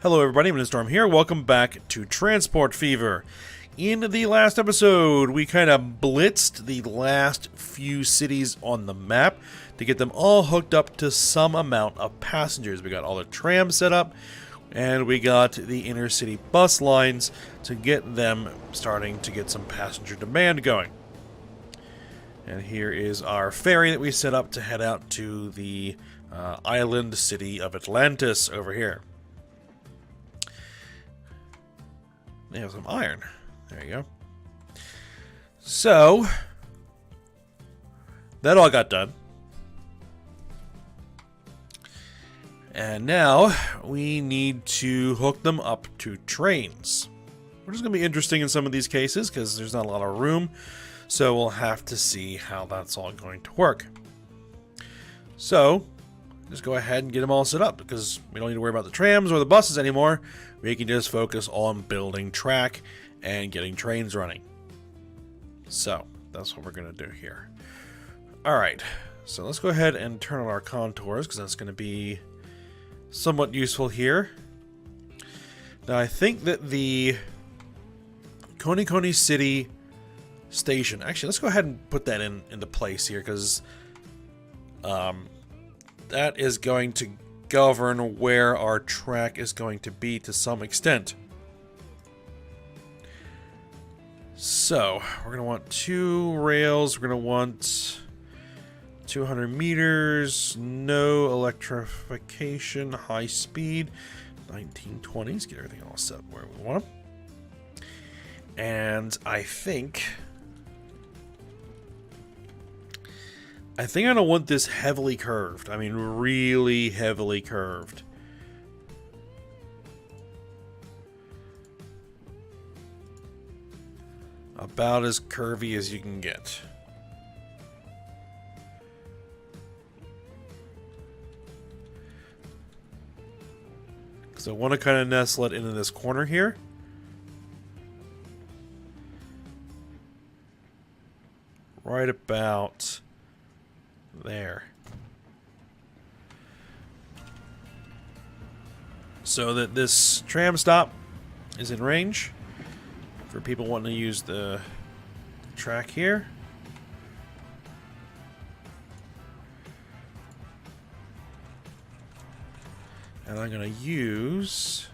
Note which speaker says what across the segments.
Speaker 1: Hello everybody, I'm Storm here. Welcome back to Transport Fever. In the last episode, we kind of blitzed the last few cities on the map to get them all hooked up to some amount of passengers. We got all the trams set up, and we got the inner city bus lines to get them starting to get some passenger demand going. And here is our ferry that we set up to head out to the island city of Atlantis over here. They have some iron. There you go. So, that all got done. And now, we need to hook them up to trains. Which is going to be interesting in some of these cases, because there's not a lot of room. So, we'll have to see how that's all going to work. So, just go ahead and get them all set up, because we don't need to worry about the trams or the buses anymore. We can just focus on building track and getting trains running. So, that's what we're going to do here. Alright, so let's go ahead and turn on our contours, because that's going to be somewhat useful here. Now, I think that the Konikoni City station... Actually, let's go ahead and put that into place here, because that is going to govern where our track is going to be to some extent. So, we're going to want 2 rails, we're going to want 200 meters, no electrification, high speed, 1920s, get everything all set where we want them. And I think I don't want this heavily curved. I mean, really heavily curved. About as curvy as you can get. Because I want to kind of nestle it into this corner here. Right about there. So that this tram stop is in range for people wanting to use the track here. And I'm going to use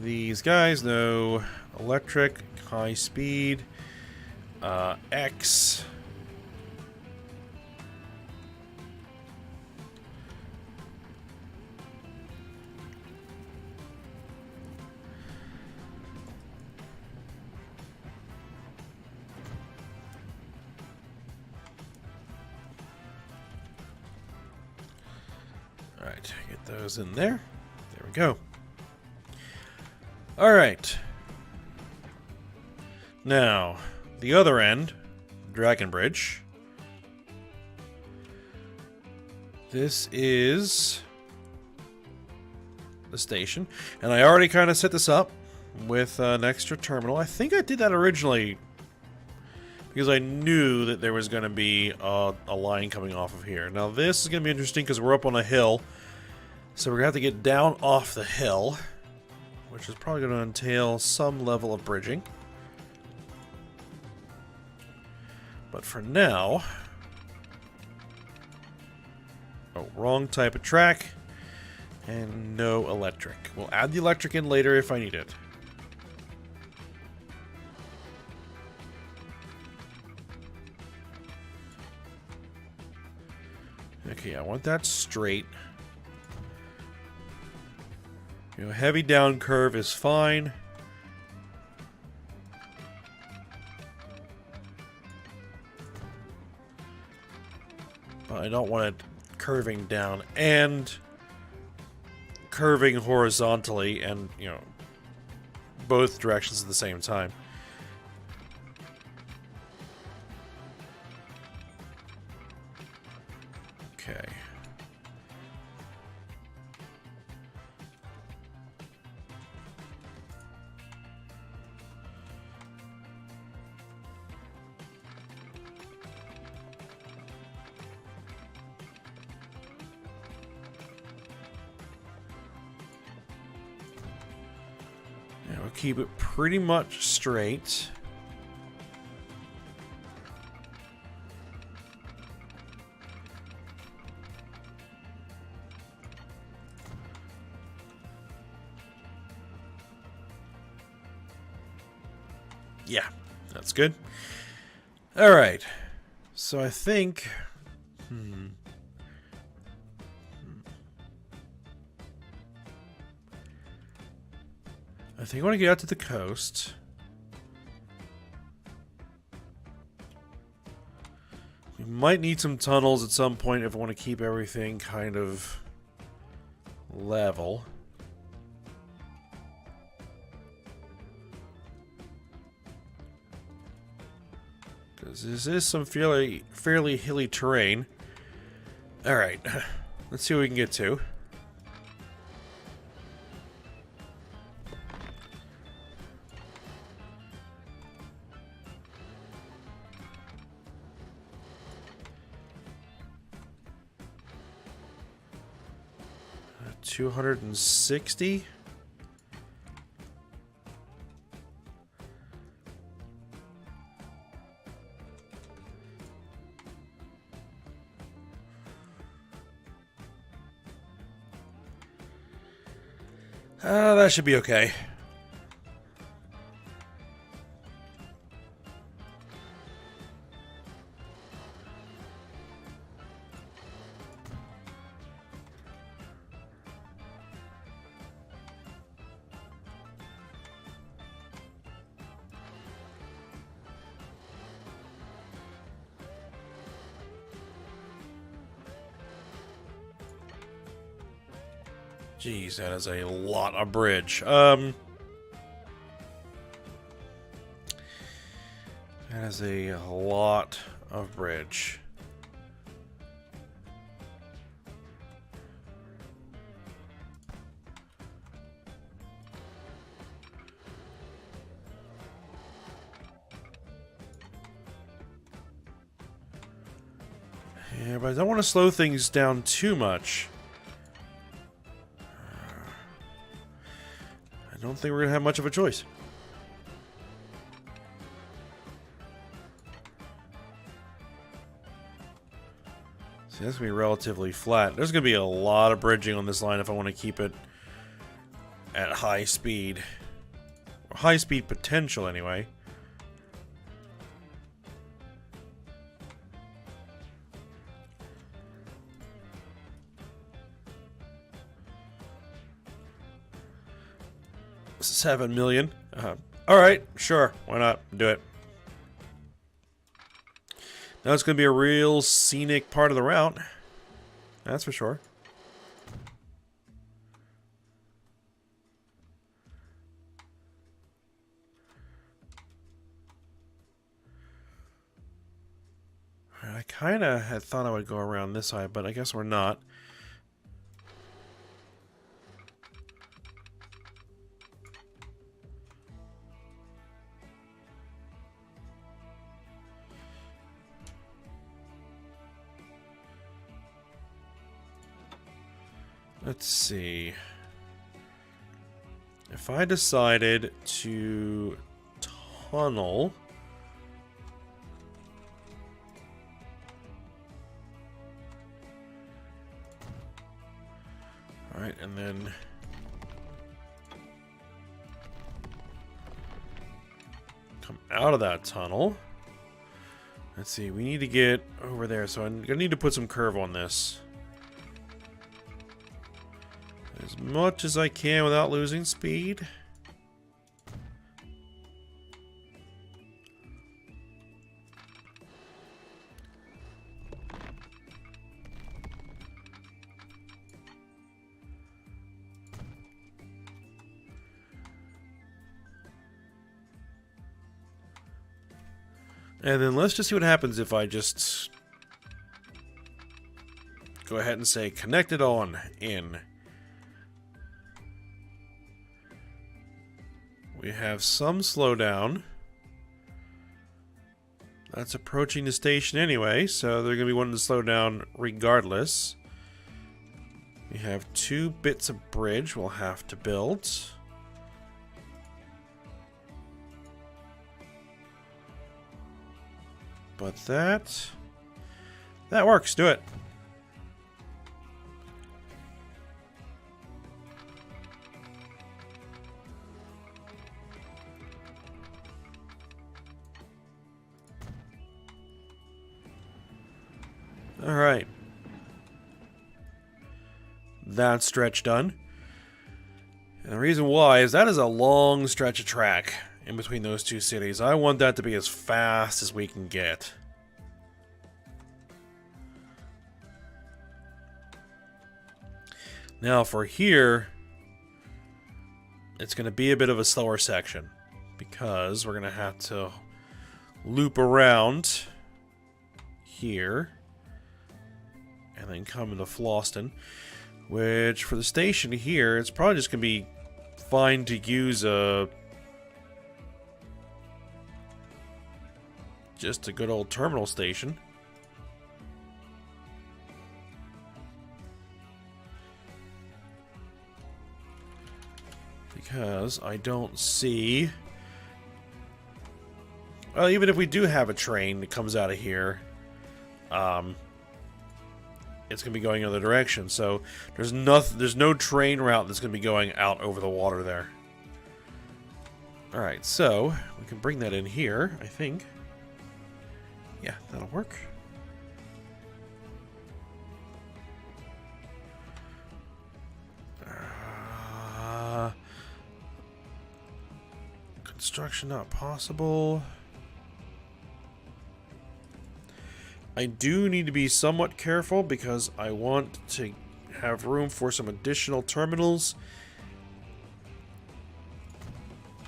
Speaker 1: these guys. No electric, high speed, X. Alright, get those in there. There we go. Alright. Now, the other end, Dragon Bridge. This is the station. And I already kind of set this up with an extra terminal. I think I did that originally because I knew that there was going to be a line coming off of here. Now this is going to be interesting because we're up on a hill. So we're going to have to get down off the hill, which is probably going to entail some level of bridging. But for now... Oh, wrong type of track. And no electric. We'll add the electric in later if I need it. Okay, I want that straight. You know, heavy down curve is fine. But I don't want it curving down and curving horizontally and, you know, both directions at the same time. Okay. I'll keep it pretty much straight. Yeah, that's good. All right. So I think... I think I want to get out to the coast. We might need some tunnels at some point if I want to keep everything kind of level. Because this is some fairly hilly terrain. Alright, let's see what we can get to. Uh, 260. That should be okay. Jeez, that is a lot of bridge. That is a lot of bridge. Yeah, but I don't want to slow things down too much. I don't think we're going to have much of a choice. See, that's going to be relatively flat. There's going to be a lot of bridging on this line if I want to keep it at high speed. Or high speed potential, anyway. $7 million. Alright, sure. Why not? Do it. Now it's going to be a real scenic part of the route. That's for sure. I kind of had thought I would go around this side, but I guess we're not. Let's see. If I decided to tunnel... Alright, and then... come out of that tunnel. Let's see, we need to get over there, so I'm gonna need to put some curve on this. As much as I can without losing speed. And then let's just see what happens if I just go ahead and say connect it on in. We have some slowdown. That's approaching the station anyway, so they're going to be wanting to slow down regardless. We have 2 bits of bridge we'll have to build. But that works. Do it. All right. That stretch done. And the reason why is that is a long stretch of track in between those two cities. I want that to be as fast as we can get. Now for here, it's going to be a bit of a slower section because we're going to have to loop around here and then come into Floston, which for the station here, it's probably just going to be fine to use just a good old terminal station. Because I don't see... Well, even if we do have a train that comes out of here, it's going to be going in the other direction. So there's no train route that's going to be going out over the water there. Alright, so we can bring that in here, I think. Yeah, that'll work. Construction not possible. I do need to be somewhat careful because I want to have room for some additional terminals.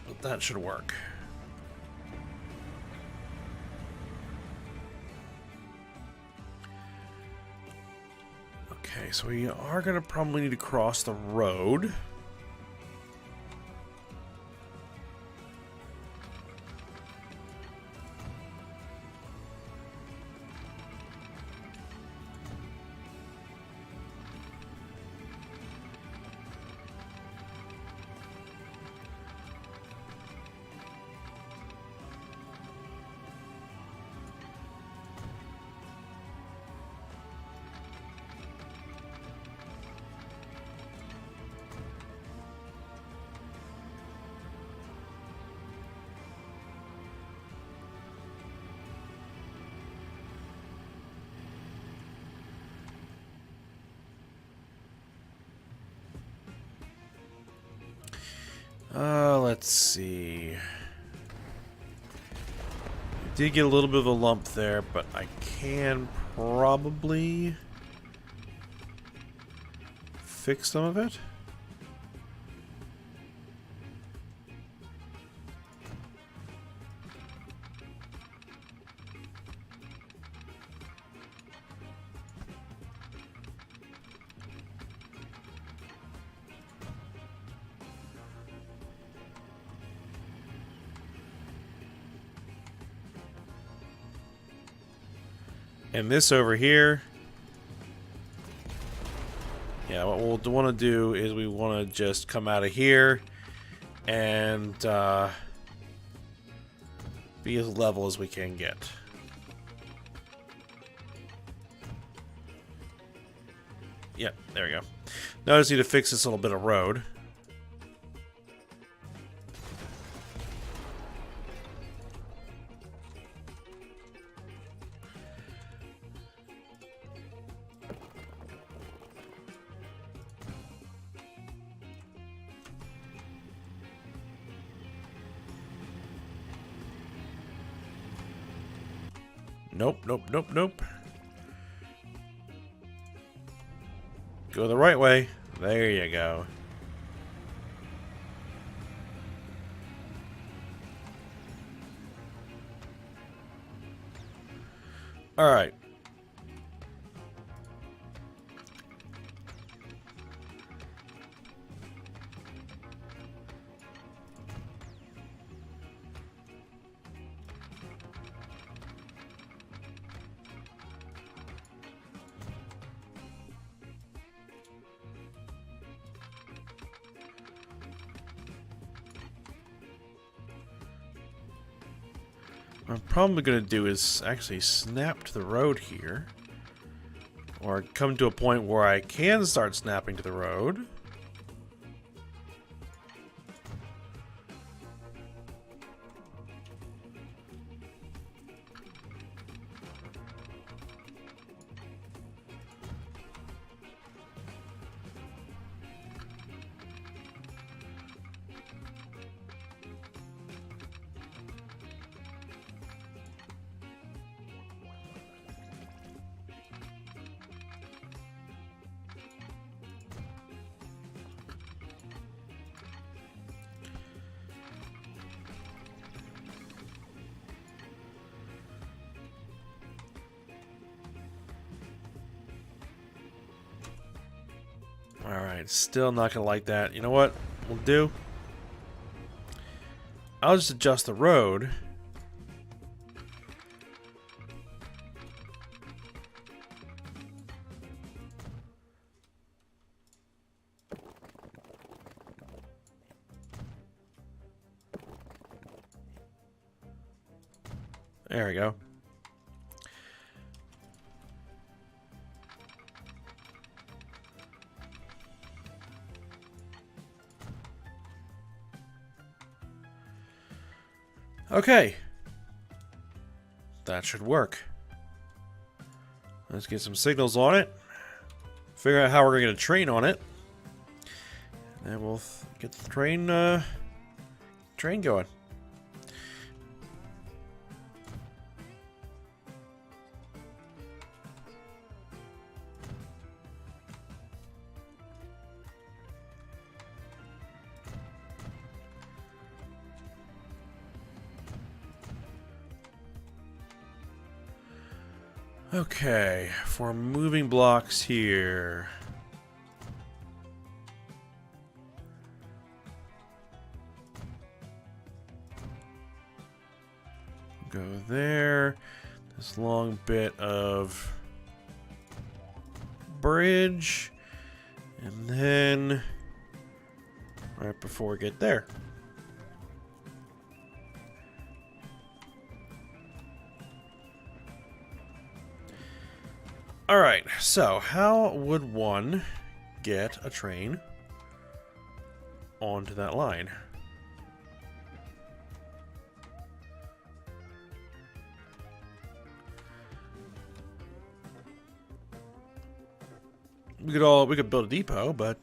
Speaker 1: But that should work. Okay, so we are going to probably need to cross the road. Let's see. Did get a little bit of a lump there, but I can probably fix some of it. And this over here, yeah, what we'll want to do is we want to just come out of here and be as level as we can get. Yep, there we go. Now I just need to fix this little bit of road. Nope, nope, nope, nope. Go the right way. There you go. All right. What I'm probably going to do is actually snap to the road here. Or come to a point where I can start snapping to the road. Alright, still not gonna like that. You know what we'll do? I'll just adjust the road. There we go. Okay. That should work. Let's get some signals on it. Figure out how we're going to get a train on it. And we'll get the train going. Okay, for moving blocks here. Go there. This long bit of bridge. And then right before we get there. Alright, so how would one get a train onto that line? We could build a depot, but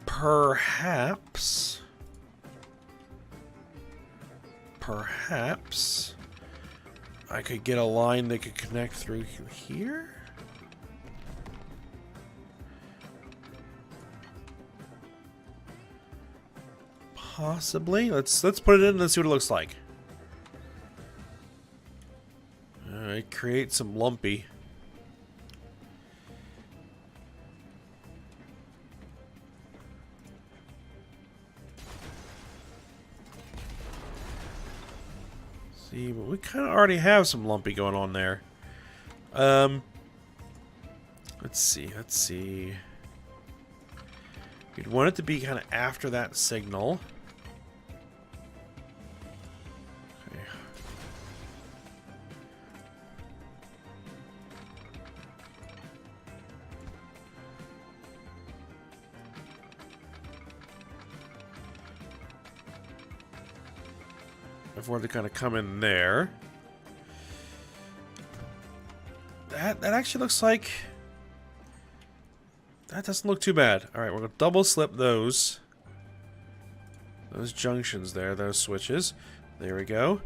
Speaker 1: perhaps I could get a line that could connect through here. Possibly. Let's put it in and see what it looks like. Alright, create some lumpy. See, but we kind of already have some lumpy going on there. Let's see. We'd want it to be kind of after that signal. Okay. If we're to kind of come in there. That actually looks like... That doesn't look too bad. Alright, we're going to double slip those junctions there, those switches. There we go.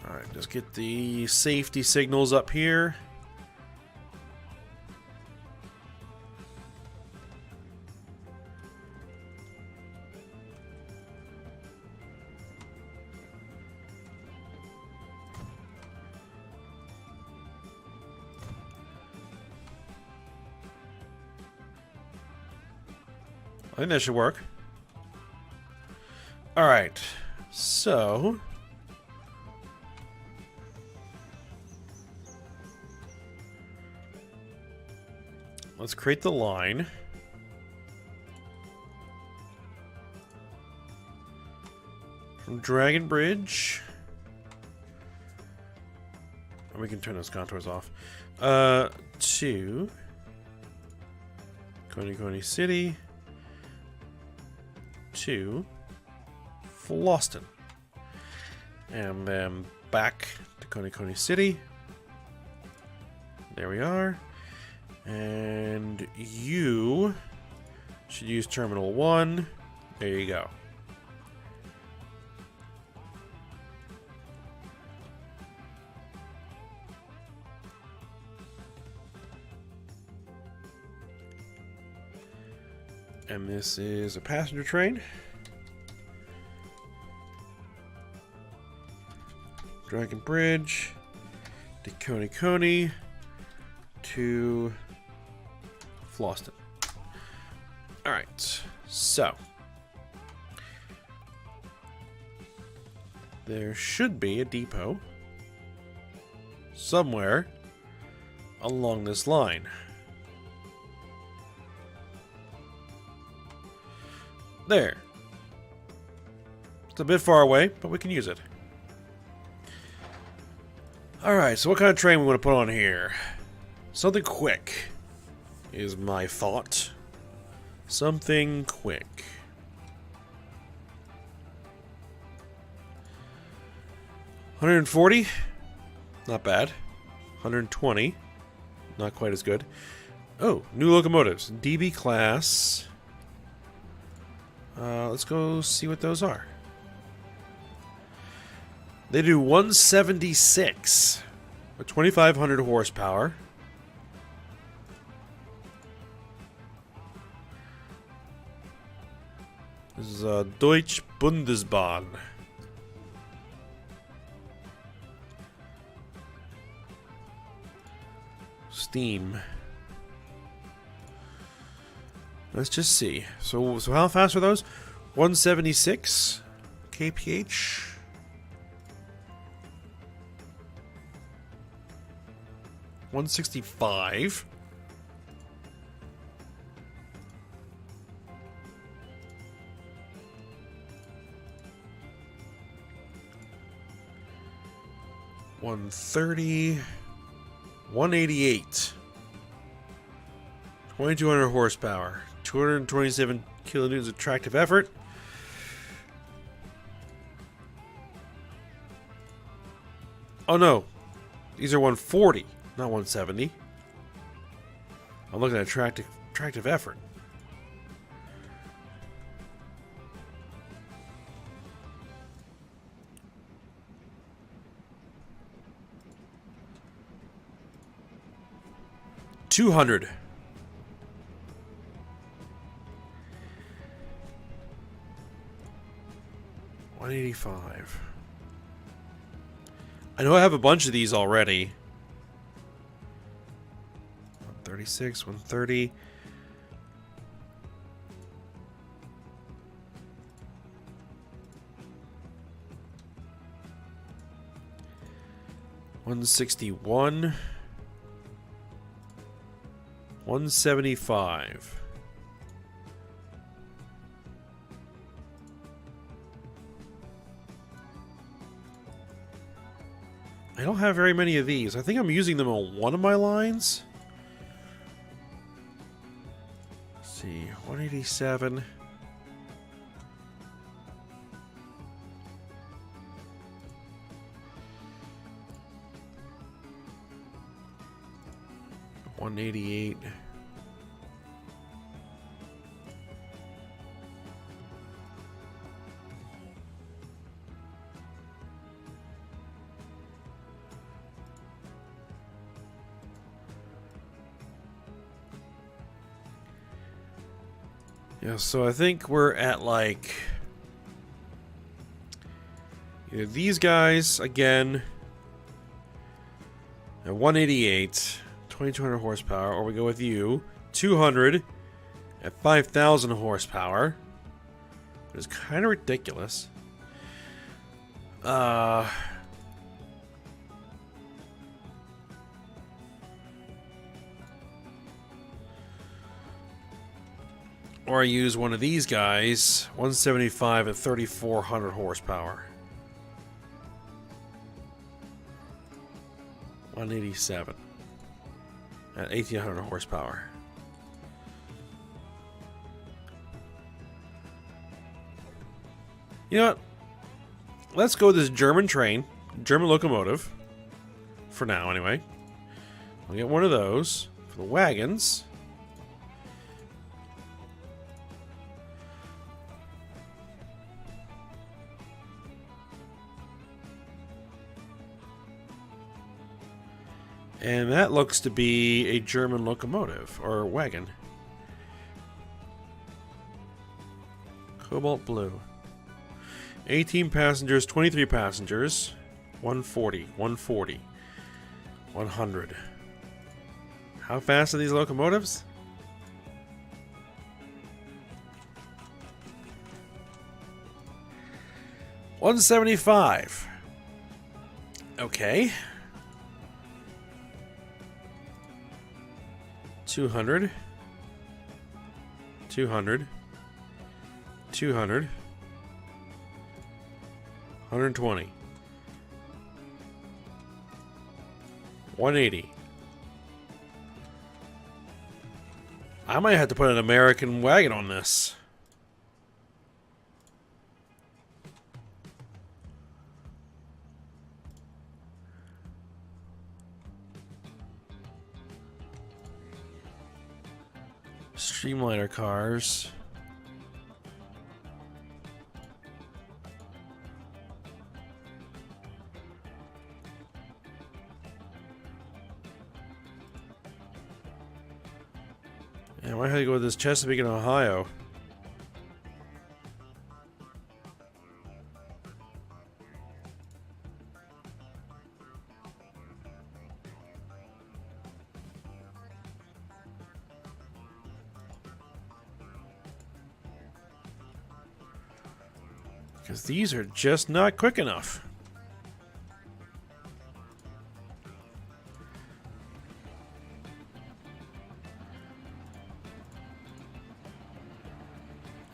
Speaker 1: Alright, just get the safety signals up here. I think that should work. Alright, so let's create the line. From Dragon Bridge. We can turn those contours off. To Coney City. To Floston. And then back to Coney City. There we are. And you should use Terminal 1. There you go. And this is a passenger train. Dragon Bridge to Coney to Floston. Alright, so there should be a depot somewhere along this line. There. It's a bit far away, but we can use it. Alright, so what kind of train we want to put on here? Something quick is my thought. Something quick. $140? Not bad. $120? Not quite as good. Oh, new locomotives. DB class. Let's go see what those are. They do 176 with 2,500 horsepower. This is a Deutsche Bundesbahn. Steam. Let's just see. So how fast are those? 176 kph. $165. $130. $188. 2,200 horsepower. 227 kilonewtons of tractive effort. Oh no. These are 140, not 170. I'm looking at tractive effort. $200. $185. I know I have a bunch of these already. 136, 130. $161. $175. I don't have very many of these. I think I'm using them on one of my lines. Let's see, 187. $188. Yeah, so I think we're at like either these guys again at 188, 2,200 horsepower, or we go with you 200 at 5,000 horsepower, It's kind of ridiculous. Or I use one of these guys, 175 at 3,400 horsepower. 187 at 1,800 horsepower. You know what? Let's go with this German train, German locomotive. For now, anyway. We'll get one of those for the wagons. And that looks to be a German locomotive, or wagon. Cobalt blue. 18 passengers, 23 passengers. 140, 140, 100. How fast are these locomotives? $175. Okay. 200, 200, 200, 120, 180. I might have to put an American wagon on this. Streamliner cars. Yeah, I might have to go with this Chesapeake in Ohio. Because these are just not quick enough.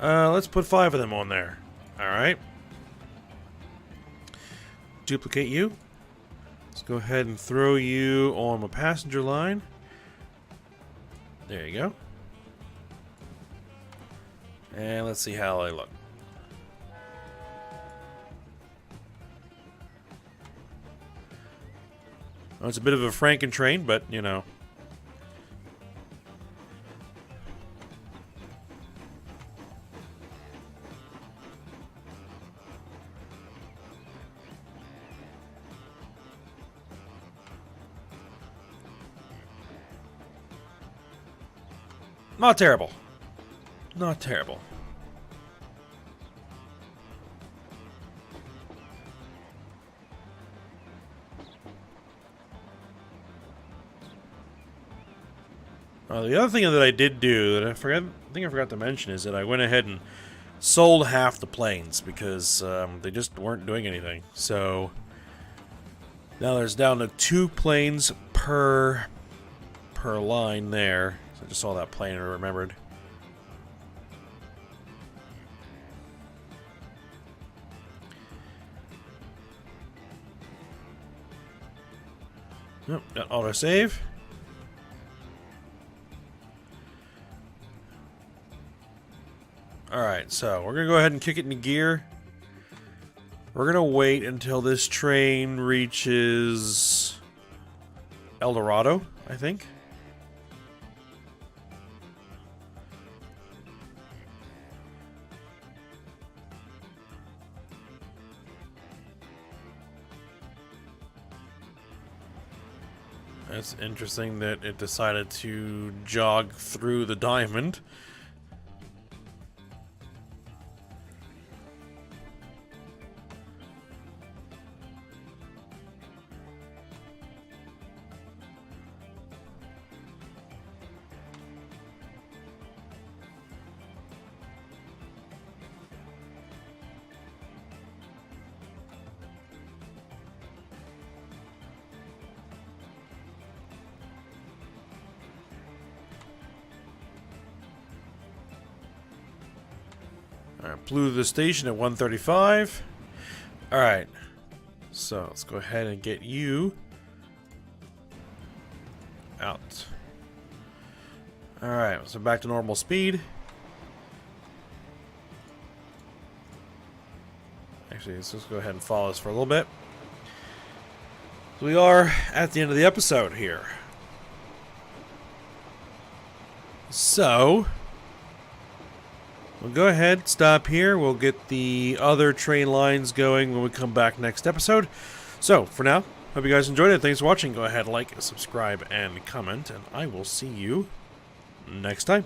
Speaker 1: Let's put 5 of them on there. Alright. Duplicate you. Let's go ahead and throw you on my passenger line. There you go. And let's see how they look. Well, it's a bit of a Frankentrain, but, you know. Not terrible. Not terrible. The other thing that I did do that I think I forgot to mention is that I went ahead and sold half the planes because they just weren't doing anything. So now there's down to 2 planes per line there. So I just saw that plane and remembered. Nope, got autosave. Alright, so we're going to go ahead and kick it into gear. We're going to wait until this train reaches El Dorado, I think. It's interesting that it decided to jog through the diamond. Alright, blew the station at 135. Alright. So, let's go ahead and get you out. Alright, so back to normal speed. Actually, let's just go ahead and follow this for a little bit. So we are at the end of the episode here. So, we'll go ahead, stop here. We'll get the other train lines going when we come back next episode. So, for now, hope you guys enjoyed it. Thanks for watching. Go ahead, like, subscribe, and comment, and I will see you next time.